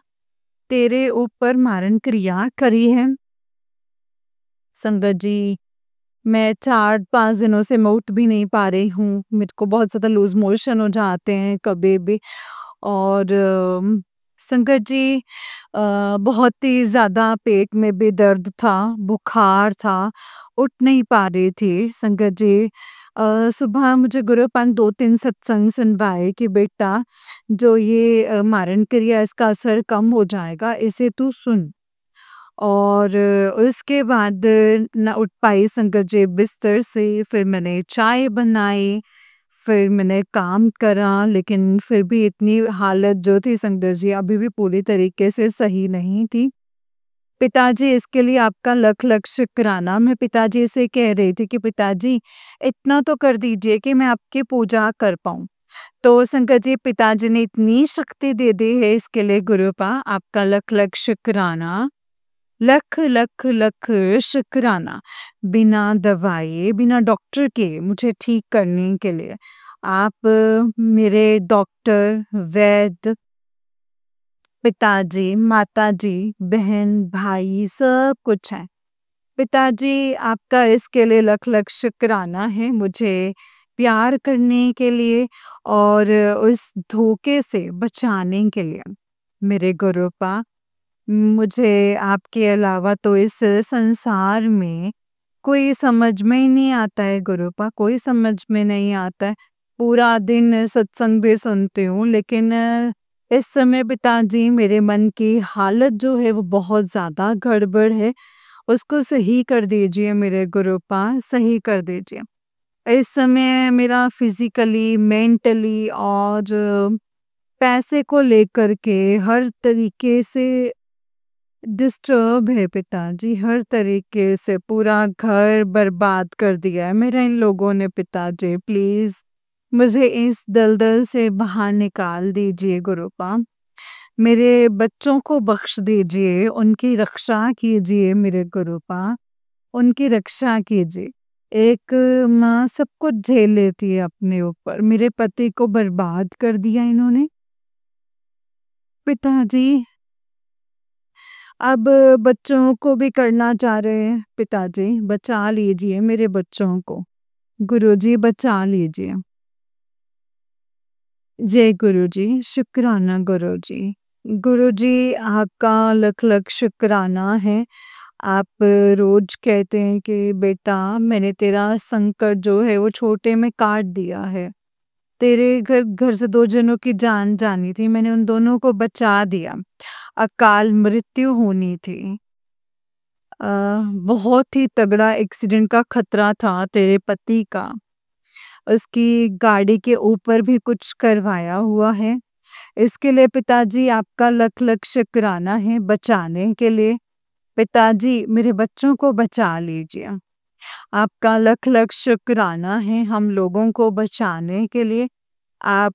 तेरे ऊपर मारन क्रिया करी है। संगत जी मैं 4-5 दिनों से मैं उठ भी नहीं पा रही हूँ, मेरे को बहुत ज़्यादा लूज़ मोशन हो जाते हैं कभी भी। और संगत जी बहुत ही ज़्यादा पेट में भी दर्द था, बुखार था, उठ नहीं पा रही थी संगत जी। सुबह मुझे गुरुपंथ 2-3 सत्संग सुनवाए कि बेटा जो ये मारण क्रिया इसका असर कम हो जाएगा, इसे तू सुन। और उसके बाद ना उठ पाई संगत जी बिस्तर से, फिर मैंने चाय बनाई, फिर मैंने काम करा, लेकिन फिर भी इतनी हालत जो थी संगत जी अभी भी पूरी तरीके से सही नहीं थी। पिताजी इसके लिए आपका लख-लख शुक्राना। मैं पिताजी से कह रही थी कि पिताजी इतना तो कर दीजिए कि मैं आपकी पूजा कर पाऊँ। तो संगत जी पिताजी ने इतनी शक्ति दे दी है इसके लिए गुरुपा आपका लख-लख शुक्राना। लख लख लख शुक्राना। बिना दवाई, बिना डॉक्टर के मुझे ठीक करने के लिए आप मेरे डॉक्टर, वैद्य, पिताजी, माताजी, बहन, भाई सब कुछ हैं। पिताजी आपका इसके लिए लख लख शुक्राना है। मुझे प्यार करने के लिए और उस धोखे से बचाने के लिए। मेरे गुरुपा, मुझे आपके अलावा तो इस संसार में कोई समझ में ही नहीं आता है गुरुपा, कोई समझ में नहीं आता है। पूरा दिन सत्संग भी सुनती हूँ, लेकिन इस समय पिताजी मेरे मन की हालत जो है वो बहुत ज़्यादा गड़बड़ है। उसको सही कर दीजिए मेरे गुरुपा, सही कर दीजिए। इस समय मेरा फिज़िकली, मेंटली और पैसे को लेकर के हर तरीके से डिस्टर्ब है पिताजी, हर तरीके से पूरा घर बर्बाद कर दिया है मेरा इन लोगों ने पिताजी। प्लीज़ मुझे इस दलदल से बाहर निकाल दीजिए गुरुपा। मेरे बच्चों को बख्श दीजिए, उनकी रक्षा कीजिए मेरे गुरुपा, उनकी रक्षा कीजिए। एक माँ सब कुछ झेल लेती है अपने ऊपर, मेरे पति को बर्बाद कर दिया इन्होंने। पिताजी अब बच्चों को भी करना चाह रहे हैं पिताजी, बचा लीजिए मेरे बच्चों को। गुरुजी बचा लीजिए। जय गुरुजी, शुक्राना गुरुजी। गुरुजी आपका लख-लख शुक्राना है। आप रोज़ कहते हैं कि बेटा मैंने तेरा संकट जो है वो छोटे में काट दिया है। तेरे घर से 2 जनों की जान जानी थी, मैंने उन दोनों को बचा दिया। अकाल मृत्यु होनी थी। अ, बहुत ही तगड़ा एक्सीडेंट का खतरा था तेरे पति का। उसकी गाड़ी के ऊपर भी कुछ करवाया हुआ है। इसके लिए पिताजी आपका लख-लख शुक्राना है बचाने के लिए। पिताजी मेरे बच्चों को बचा लीजिए। आपका लख-लख शुक्राना है हम लोगों को बचाने के लिए। आप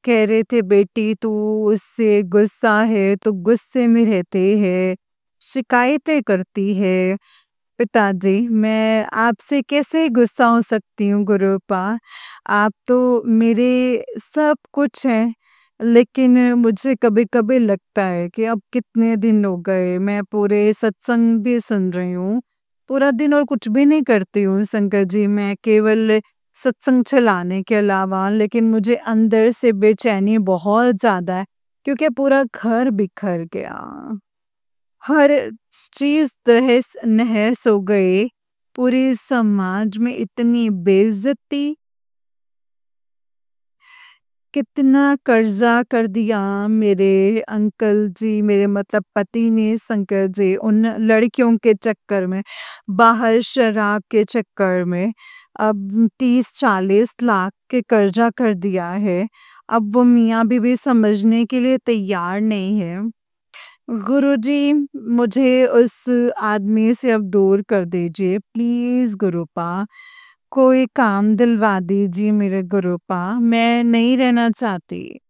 कह रहे थे बेटी तू उससे गुस्सा है, तो गुस्से में रहती है, शिकायतें करती है। पिताजी मैं आपसे कैसे गुस्सा हो सकती हूँ गुरुपा? आप तो मेरे सब कुछ हैं, लेकिन मुझे कभी-कभी लगता है कि अब कितने दिन हो गए, मैं पूरे सत्संग भी सुन रही हूँ, पूरा दिन और कुछ भी नहीं करती हूँ शंकर जी, मैं केवल सत्संग चलाने के अलावा, लेकिन मुझे अंदर से बेचैनी बहुत ज़्यादा है, क्योंकि पूरा घर बिखर गया। हर चीज़ तहस-नहस हो गई, पूरे समाज में इतनी बेइज़्ज़ती, कितना कर्ज़ा कर दिया मेरे अंकल जी, मेरे मतलब पति ने शंकर जी, उन लड़कियों के चक्कर में, बाहर शराब के चक्कर में, अब 30-40 लाख के कर्ज़ा कर दिया है। अब वो मियाँ-बीवी समझने के लिए तैयार नहीं है। गुरुजी मुझे उस आदमी से अब दूर कर दीजिए प्लीज़ गुरुपा। कोई काम दिलवा दीजिए मेरे गुरुपा, मैं नहीं रहना चाहती।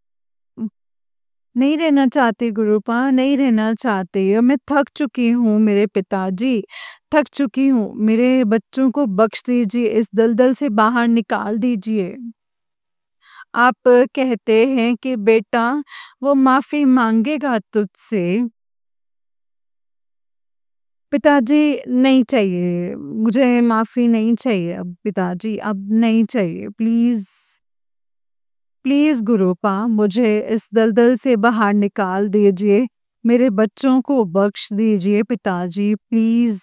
नहीं रहना चाहती गुरुपा, नहीं रहना चाहती। मैं थक चुकी हूँ मेरे पिताजी, थक चुकी हूँ। मेरे बच्चों को बख्श दीजिए, इस दलदल से बाहर निकाल दीजिए। आप कहते हैं कि बेटा वो माफ़ी माँगेगा तुझसे। पिताजी नहीं चाहिए, मुझे माफ़ी नहीं चाहिए अब पिताजी, अब नहीं चाहिए प्लीज़। प्लीज़ गुरुपा मुझे इस दलदल से बाहर निकाल दीजिए, मेरे बच्चों को बख्श दीजिए पिताजी प्लीज़।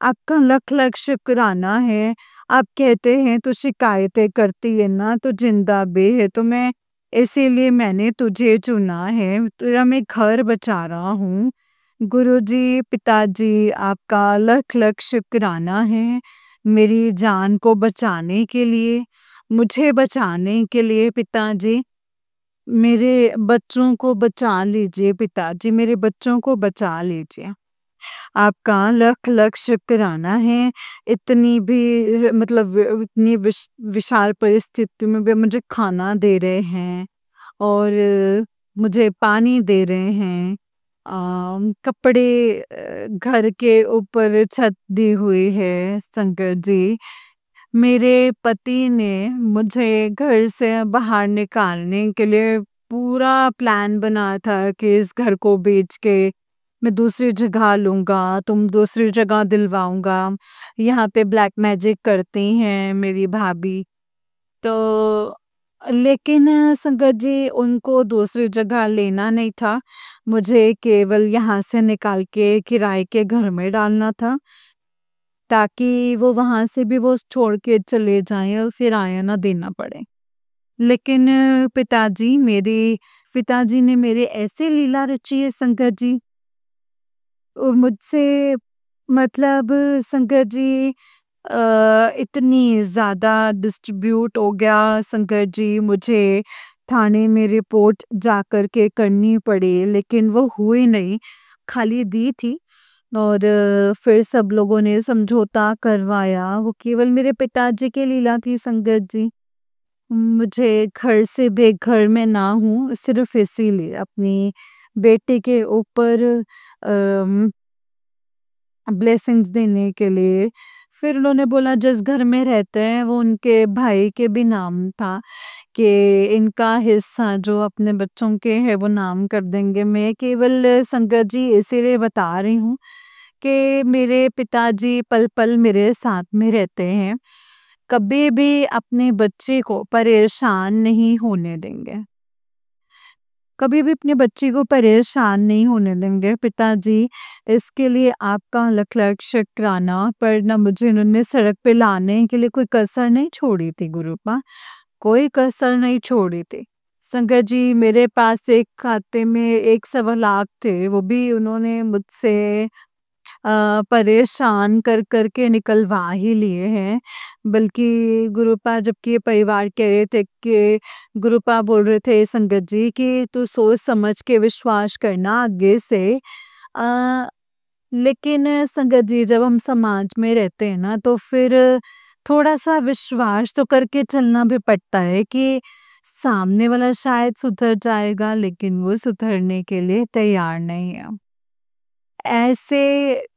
आपका लख-लख शुक्राना है, आप कहते हैं तू शिकायतें करती है ना, तू ज़िंदा बे है, तो मैं इसीलिए मैंने तुझे चुना है, तेरा मैं घर बचा रहा हूँ। गुरुजी, पिताजी आपका लख-लख शुक्राना है, मेरी जान को बचाने के लिए, मुझे बचाने के लिए पिताजी। मेरे बच्चों को बचा लीजिए पिताजी, मेरे बच्चों को बचा लीजिए। आपका लख-लख शुक्राना है, इतनी भी मतलब इतनी विशाल परिस्थिति में भी मुझे खाना दे रहे हैं और मुझे पानी दे रहे हैं। कपड़े घर के ऊपर छत दी हुई है शंकर जी। मेरे पति ने मुझे घर से बाहर निकालने के लिए पूरा प्लान बनाया था कि इस घर को बेच के मैं दूसरी जगह लूँगा, तुम दूसरी जगह दिलवाऊँगा, यहाँ पे ब्लैक मैजिक करती हैं मेरी भाभी। तो लेकिन संगत जी उनको दूसरी जगह लेना नहीं था, मुझे केवल यहाँ से निकाल के किराए के घर में डालना था, ताकि वो वहाँ से भी वो छोड़ के चले जाएँ और फिर आया ना देना पड़े। लेकिन पिताजी ने मेरे ऐसे लीला रची है संगत जी, मुझसे मतलब संगत जी इतनी ज़्यादा डिस्ट्रीब्यूट हो गया संगत जी, मुझे थाने में रिपोर्ट जा कर के करनी पड़ी, लेकिन वो हुई नहीं, खाली दी थी और फिर सब लोगों ने समझौता करवाया, वो केवल मेरे पिताजी की लीला थी संगत जी। मुझे घर से बेघर मैं ना हूँ, सिर्फ़ इसीलिए अपनी बेटे के ऊपर अम ब्लेसिंग्स देने के लिए। फिर उन्होंने बोला जिस घर में रहते हैं वो उनके भाई के भी नाम था कि इनका हिस्सा जो अपने बच्चों के है वो नाम कर देंगे। मैं केवल संगत जी इसीलिए बता रही हूँ कि मेरे पिताजी पल-पल मेरे साथ में रहते हैं। कभी भी अपने बच्चे को परेशान नहीं होने देंगे। कभी भी अपने बच्चे को परेशान नहीं होने देंगे पिताजी। इसके लिए आपका लख-लख शुक्राना, पर ना मुझे इन्होंने सड़क पे लाने के लिए कोई कसर नहीं छोड़ी थी गुरूपा, कोई कसर नहीं छोड़ी थी। संगत जी मेरे पास एक खाते में 1 सवा लाख थे, वो भी उन्होंने मुझसे परेशान कर के निकलवा ही लिए हैं। बल्कि गुरुपा जबकि ये परिवार कह रहे थे कि गुरुपा बोल रहे थे संगत जी कि तू सोच समझ के विश्वास करना आगे से। अ, लेकिन संगत जी जब हम समाज में रहते हैं ना तो फिर थोड़ा-सा विश्वास तो करके चलना भी पड़ता है कि सामने वाला शायद सुधर जाएगा, लेकिन वो सुधरने के लिए तैयार नहीं है। ऐसे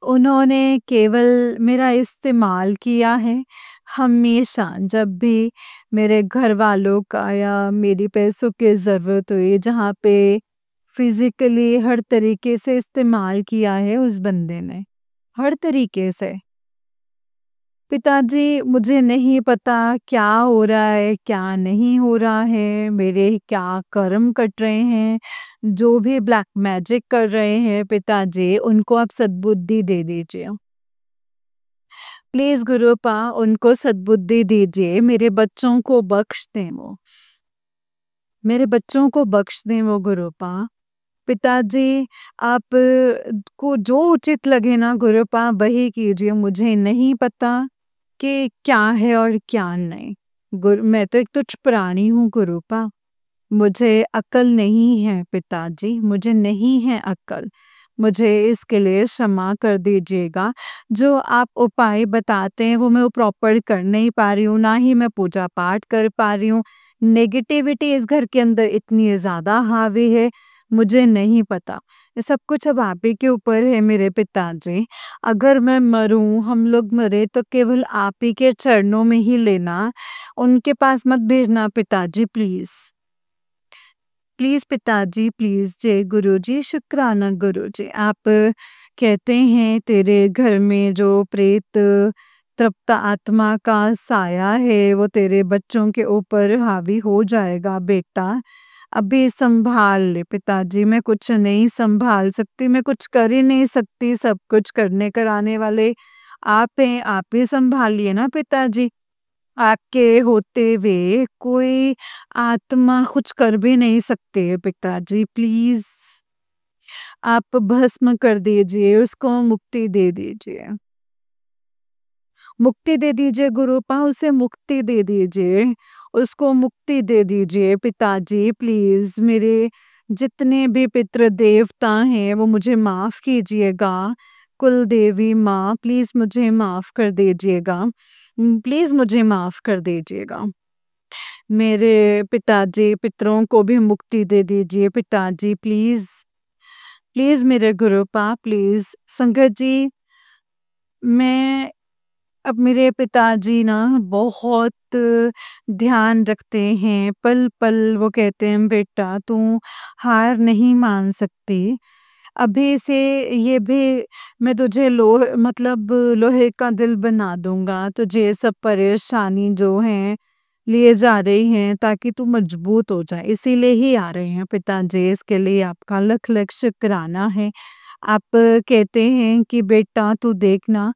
उन्होंने केवल मेरा इस्तेमाल किया है। हमेशा जब भी मेरे घरवालों का या मेरी पैसों की ज़रूरत हुई, जहाँ पे फ़िज़िकली हर तरीके से इस्तेमाल किया है उस बंदे ने, हर तरीके से। पिताजी मुझे नहीं पता क्या हो रहा है, क्या नहीं हो रहा है, मेरे क्या कर्म कट रहे हैं, जो भी ब्लैक मैजिक कर रहे हैं पिताजी, उनको आप सद्बुद्धि दे दीजिए। प्लीज़ गुरुपा उनको सद्बुद्धि दीजिए, मेरे बच्चों को बख्श दें वो। मेरे बच्चों को बख्श दें वो गुरुपा। पिताजी आप को जो उचित लगे ना गुरुपा वही कीजिए, मुझे नहीं पता कि क्या है और क्या नहीं। मैं तो एक तुच्छ प्राणी हूँ गुरूपा। मुझे अक्ल नहीं है पिताजी, मुझे नहीं है अक्ल। मुझे इसके लिए क्षमा कर दीजिएगा। जो आप उपाय बताते हैं वो मैं प्रॉपर कर नहीं पा रही हूँ, ना ही मैं पूजा पाठ कर पा रही हूँ। नेगेटिविटी इस घर के अंदर इतनी ज़्यादा हावी है, मुझे नहीं पता। ये सब कुछ अब आप ही के ऊपर है मेरे पिताजी। अगर मैं मरूँ, हम लोग मरे तो केवल आप ही के चरणों में ही लेना, उनके पास मत भेजना पिताजी प्लीज़। प्लीज़ पिताजी प्लीज़, जय गुरुजी, शुक्राना गुरुजी। आप कहते हैं तेरे घर में जो प्रेत तृप्त आत्मा का साया है वो तेरे बच्चों के ऊपर हावी हो जाएगा बेटा। अभी संभाल ले पिताजी, मैं कुछ नहीं संभाल सकती, मैं कुछ कर ही नहीं सकती, सब कुछ करने कराने वाले आप हैं, आप ही संभालिए ना पिताजी। आपके होते हुए कोई आत्मा कुछ कर भी नहीं सकती है पिताजी, प्लीज़ आप भस्म कर दीजिए, उसको मुक्ति दे दीजिए। मुक्ति दे दीजिए गुरूपा, उसे मुक्ति दे दीजिए, उसको मुक्ति दे दीजिए पिताजी प्लीज़। मेरे जितने भी पितृ देवता हैं वो मुझे माफ़ कीजिएगा। कुल देवी माँ प्लीज़ मुझे माफ़ कर दीजिएगा। प्लीज़ मुझे माफ़ कर दीजिएगा। मेरे पिताजी पितरों को भी मुक्ति दे दीजिए पिताजी प्लीज़। प्लीज़ मेरे गुरूपा प्लीज़। संगत जी मैं अब मेरे पिताजी ना बहुत ध्यान रखते हैं, पल-पल वो कहते हैं बेटा तू हार नहीं मान सकती। अभी से ये भी मैं तुझे मतलब लोहे का दिल बना दूँगा, तुझे ये सब परेशानी जो हैं लिए जा रही हैं ताकि तू मजबूत हो जाए, इसीलिए ही आ रहे हैं पिताजी, इसके लिए आपका लख-लख शुक्राना है। आप कहते हैं कि बेटा तू देखना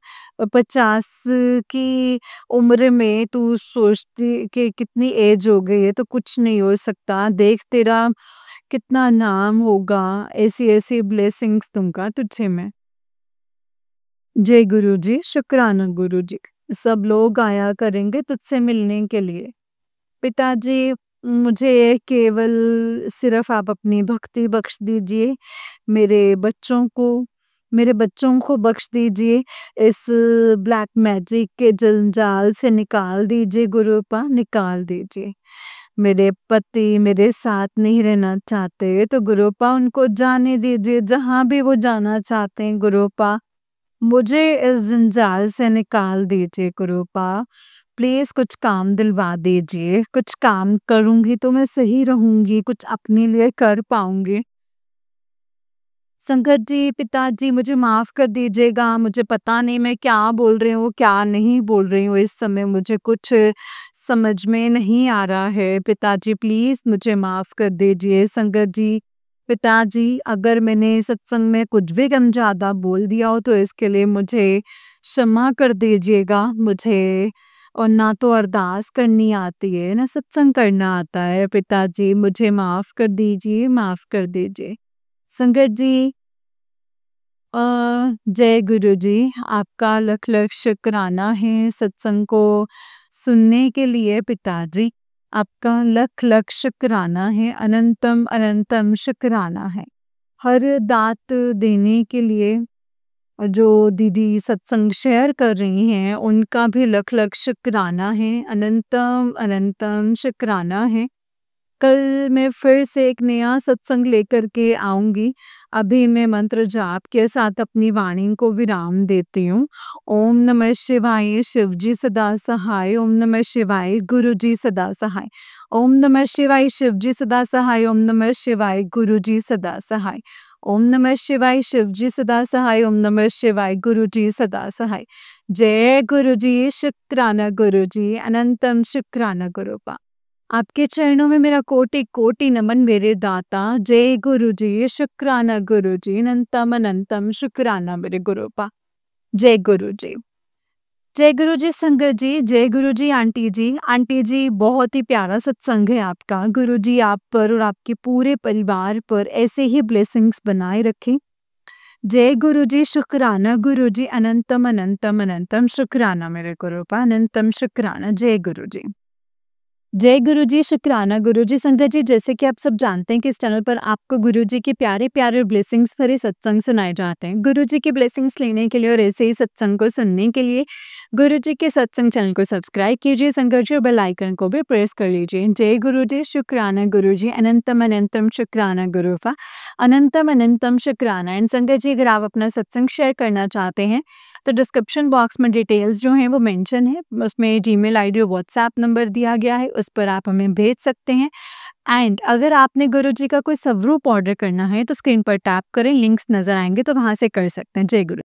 50 की उम्र में तू सोचती कि कितनी एज हो गई है तो कुछ नहीं हो सकता, देख तेरा कितना नाम होगा, ऐसी-ऐसी ब्लेसिंग्स दूँगा तुझे मैं। जय गुरुजी, शुक्राना गुरुजी। सब लोग आया करेंगे तुझसे मिलने के लिए। पिताजी, मुझे केवल सिर्फ़ आप अपनी भक्ति बख्श दीजिए, मेरे बच्चों को मेरे बच्चों को बख्श दीजिए, इस ब्लैक मैजिक के जंजाल से निकाल दीजिए गुरुपा, निकाल दीजिए। मेरे पति मेरे साथ नहीं रहना चाहते, तो गुरुपा उनको जाने दीजिए, जहाँ भी वो जाना चाहते हैं गुरुपा। मुझे इस जंजाल से निकाल दीजिए गुरुपा। प्लीज़ कुछ काम दिलवा दीजिए, कुछ काम करूँगी तो मैं सही रहूँगी, कुछ अपने लिए कर पाऊँगी। संकट जी, पिताजी मुझे माफ़ कर दीजिएगा, मुझे पता नहीं मैं क्या बोल रही हूँ, क्या नहीं बोल रही हूँ, इस समय मुझे कुछ समझ में नहीं आ रहा है। पिताजी प्लीज़ मुझे माफ़ कर दीजिए। संकट जी, पिताजी अगर मैंने सत्संग में कुछ भी कम ज़्यादा बोल दिया हो तो इसके लिए मुझे क्षमा कर दीजिएगा। मुझे और ना तो अरदास करनी आती है, ना सत्संग करना आता है। पिताजी मुझे माफ़ कर दीजिए, माफ़ कर दीजिए। संकट जी, अ, जय गुरु जी, आपका लख लख शुक्राना है सत्संग को सुनने के लिए पिताजी। आपका लख लख शुक्राना है, अनंतम अनंतम शुक्राना है। हर दात देने के लिए जो दीदी सत्संग शेयर कर रही हैं, उनका भी लख लख शुक्राना है, अनंतम अनंतम शुक्राना है। कल मैं फिर से एक नया सत्संग लेकर के आऊँगी। अभी मैं मंत्र जाप के साथ अपनी वाणी को विराम देती हूँ। ओम नमः शिवाय, शिव जी सदा सहाय। ओम नमः शिवाय, गुरु जी सदा सहाय। ओम नमः शिवाय, शिव जी सदा सहाय। ओम नमः शिवाय, गुरु जी सदा सहाय। ओम नमः शिवाय, शिव जी सदा सहाय। ओम नमः शिवाय, गुरु जी सदा सहाय। जय गुरु जी, शुक्राना गुरु जी, अनंतम शुक्राना गुरुपा। आपके चरणों में मेरा कोटि कोटि नमन मेरे दाता। जय गुरु जी, शुक्राना गुरु जी, अनंतम अनंतम शुक्राना मेरे गुरुपा। जय गुरु जी। जय गुरु जी संगत जी, जय गुरु जी आंटी जी। आंटी जी बहुत ही प्यारा सत्संग है आपका। गुरु जी आप पर और आपके पूरे परिवार पर ऐसे ही ब्लेसिंग्स बनाए रखें। जय गुरु जी, शुक्राना गुरु जी, अनंतम अनंतम अनंतम शुक्राना मेरे गुरुपा, अनंतम शुक्राना। जय गुरु जी। जय गुरुजी, शुक्राना गुरुजी। संगत जी, जैसे कि आप सब जानते हैं कि इस चैनल पर आपको गुरुजी के प्यारे-प्यारे ब्लेसिंग्स भरे सत्संग सुनाए जाते हैं। गुरुजी की ब्लेसिंग्स लेने के लिए और ऐसे ही सत्संग को सुनने के लिए गुरुजी के सत्संग चैनल को सब्सक्राइब कीजिए संगत जी और बेल आइकन को भी प्रेस कर लीजिए। जय गुरुजी, शुक्राना गुरुजी, अनंतम अनंतम शुक्राना गुरुपा, अनंतम अनंतम शुक्राना। एंड संगत जी, अगर आप अपना सत्संग शेयर करना चाहते हैं तो डिस्क्रिप्शन बॉक्स में डिटेल्स जो हैं वो मेंशन है, उसमें जीमेल आईडी और व्हाट्सएप नंबर दिया गया है, उस पर आप हमें भेज सकते हैं। एंड अगर आपने गुरुजी का कोई स्वरूप ऑर्डर करना है तो स्क्रीन पर टैप करें, लिंक्स नज़र आएंगे तो वहाँ से कर सकते हैं। जय गुरु।